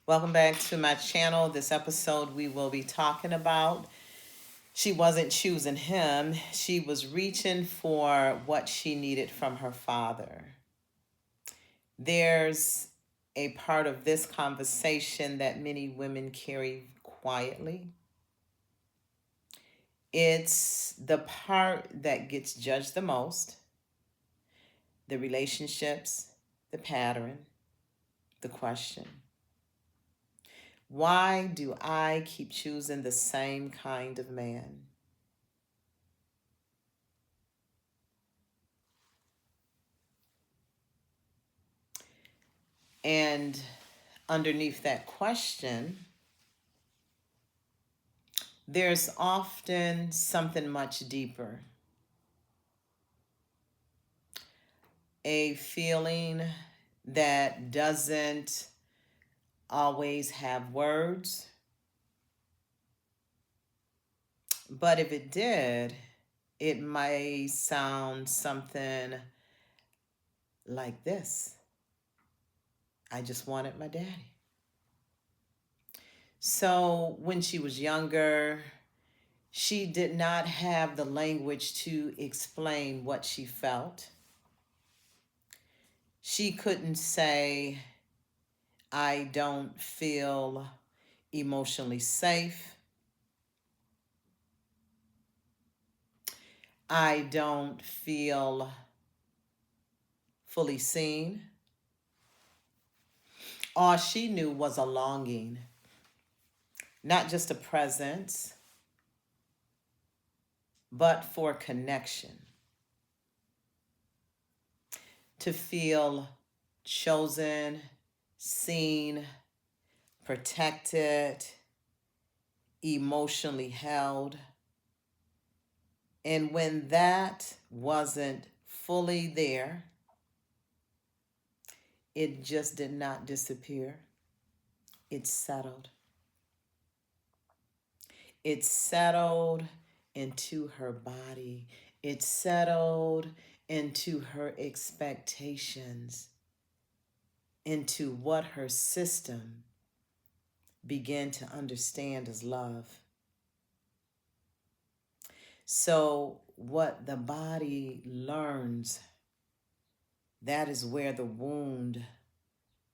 Welcome back to my channel. This episode we will be talking about she wasn't choosing him. She was reaching for what she needed from her father. There's a part of this conversation that many women carry quietly. It's the part that gets judged the most, the relationships, the pattern, the question. Why do I keep choosing the same kind of man? And underneath that question, there's often something much deeper. A feeling that doesn't always have words, but if it did, it might sound something like this: I just wanted my daddy. So when she was younger, she did not have the language to explain what she felt. She couldn't say, I don't feel emotionally safe. I don't feel fully seen. All she knew was a longing, not just a presence, but for connection. To feel chosen, seen, protected, emotionally held. And when that wasn't fully there, it just did not disappear. It settled. It settled into her body. It settled into her expectations, into what her system began to understand as love. So, what the body learns, that is where the wound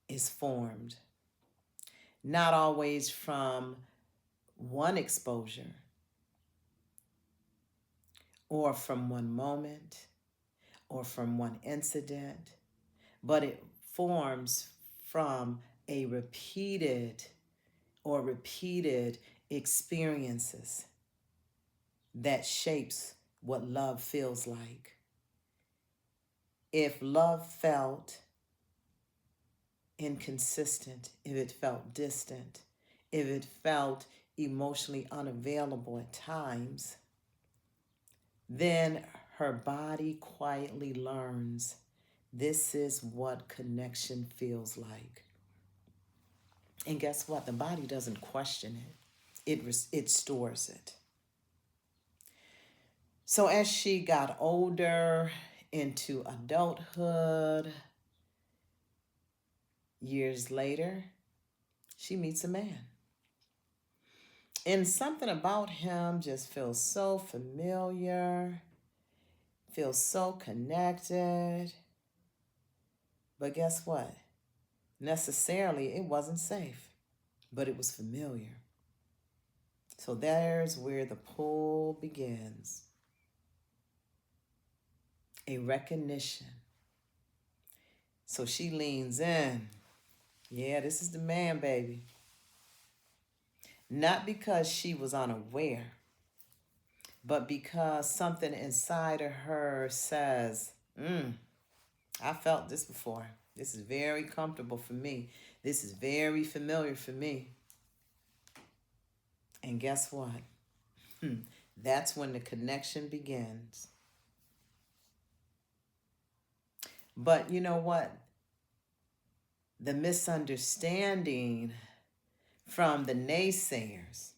is formed. Not always from one exposure or from one moment or from one incident, but it forms from a repeated experiences that shapes what love feels like. If love felt inconsistent, if it felt distant, if it felt emotionally unavailable at times, then her body quietly learns this is what connection feels like. And guess what? The body doesn't question it. It stores it. So as she got older into adulthood, years later, she meets a man. And something about him just feels so familiar, feels so connected. But guess what? Necessarily, it wasn't safe, but it was familiar. So there's where the pull begins. A recognition. So she leans in. Yeah, this is the man, baby. Not because she was unaware, but because something inside of her says, I felt this before. This is very comfortable for me. This is very familiar for me. And guess what? That's when the connection begins. But you know what? The misunderstanding from the naysayers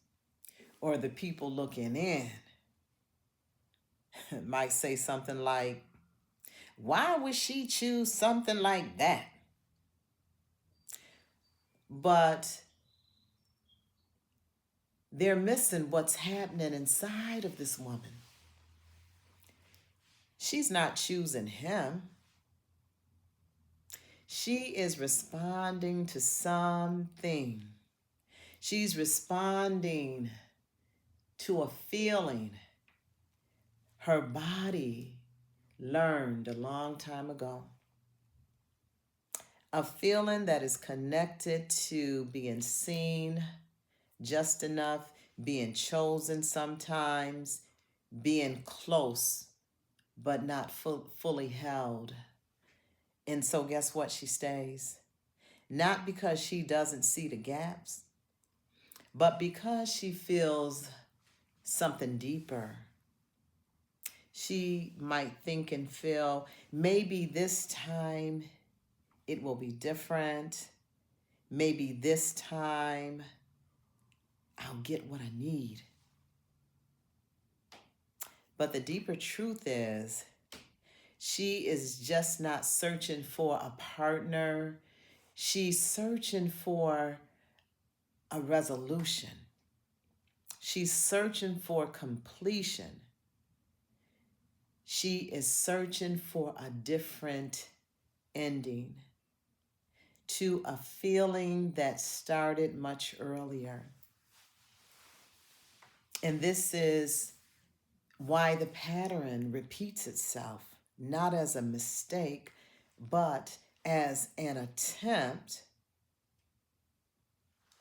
or the people looking in might say something like, why would she choose something like that? But they're missing what's happening inside of this woman. She's not choosing him. She is responding to something. She's responding to a feeling her body learned a long time ago. A feeling that is connected to being seen just enough, being chosen sometimes, being close but not fully held. And so guess what? She stays. Not because she doesn't see the gaps, but because she feels something deeper. She might think and feel, maybe this time it will be different. Maybe this time I'll get what I need. But the deeper truth is, she is just not searching for a partner. She's searching for a resolution. She's searching for completion. She is searching for a different ending to a feeling that started much earlier. And this is why the pattern repeats itself, not as a mistake, but as an attempt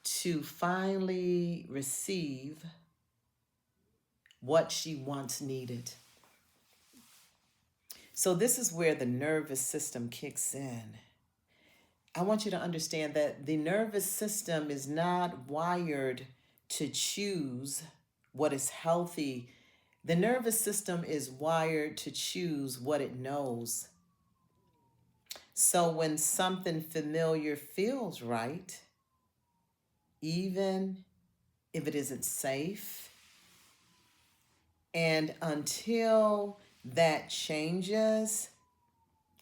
to finally receive what she once needed. So this is where the nervous system kicks in. I want you to understand that the nervous system is not wired to choose what is healthy. The nervous system is wired to choose what it knows. So when something familiar feels right, even if it isn't safe, and until that changes,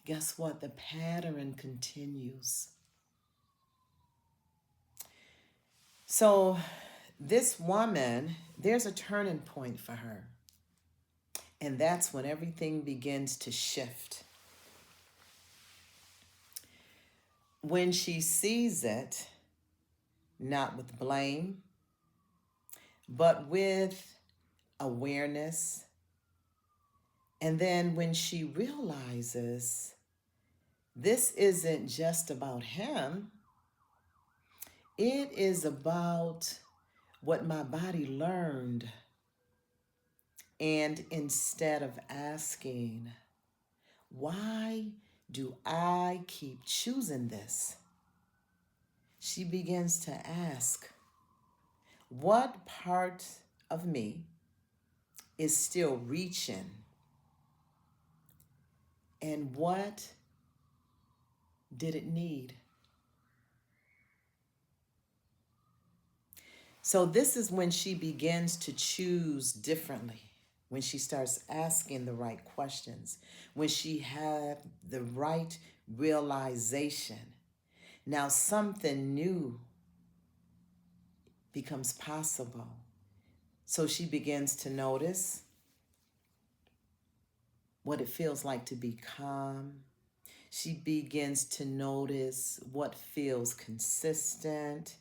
guess what? The pattern continues. So this woman, there's a turning point for her. And that's when everything begins to shift. When she sees it, not with blame, but with awareness. And then when she realizes this isn't just about him, it is about what my body learned. And instead of asking, why do I keep choosing this? She begins to ask, what part of me is still reaching? And what did it need? So this is when she begins to choose differently, when she starts asking the right questions, when she had the right realization. Now something new becomes possible. So she begins to notice what it feels like to be calm. She begins to notice what feels consistent.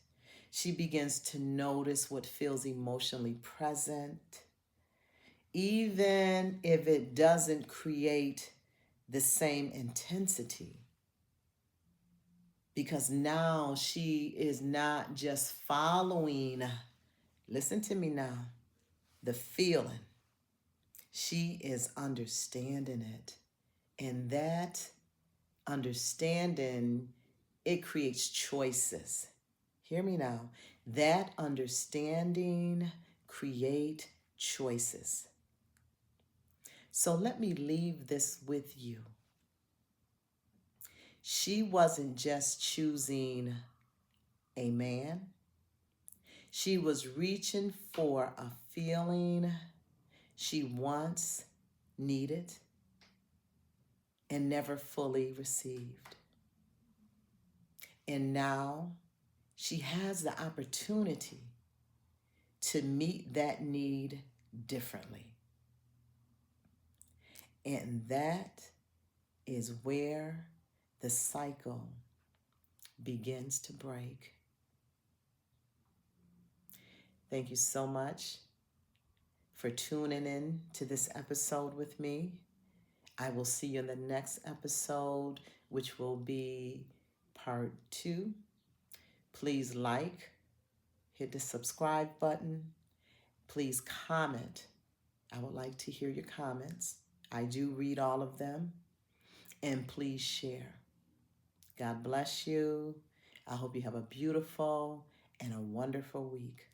She begins to notice what feels emotionally present, even if it doesn't create the same intensity. Because now she is not just following, listen to me now, the feeling. She is understanding it. And that understanding, it creates choices. Hear me now. That understanding create choices. So let me leave this with you. She wasn't just choosing a man. She was reaching for a feeling she once needed and never fully received. And now she has the opportunity to meet that need differently. And that is where the cycle begins to break. Thank you so much for tuning in to this episode with me. I will see you in the next episode, which will be part 2. Please hit the subscribe button. Please comment. I would like to hear your comments. I do read all of them. And please share. God bless you. I hope you have a beautiful and a wonderful week.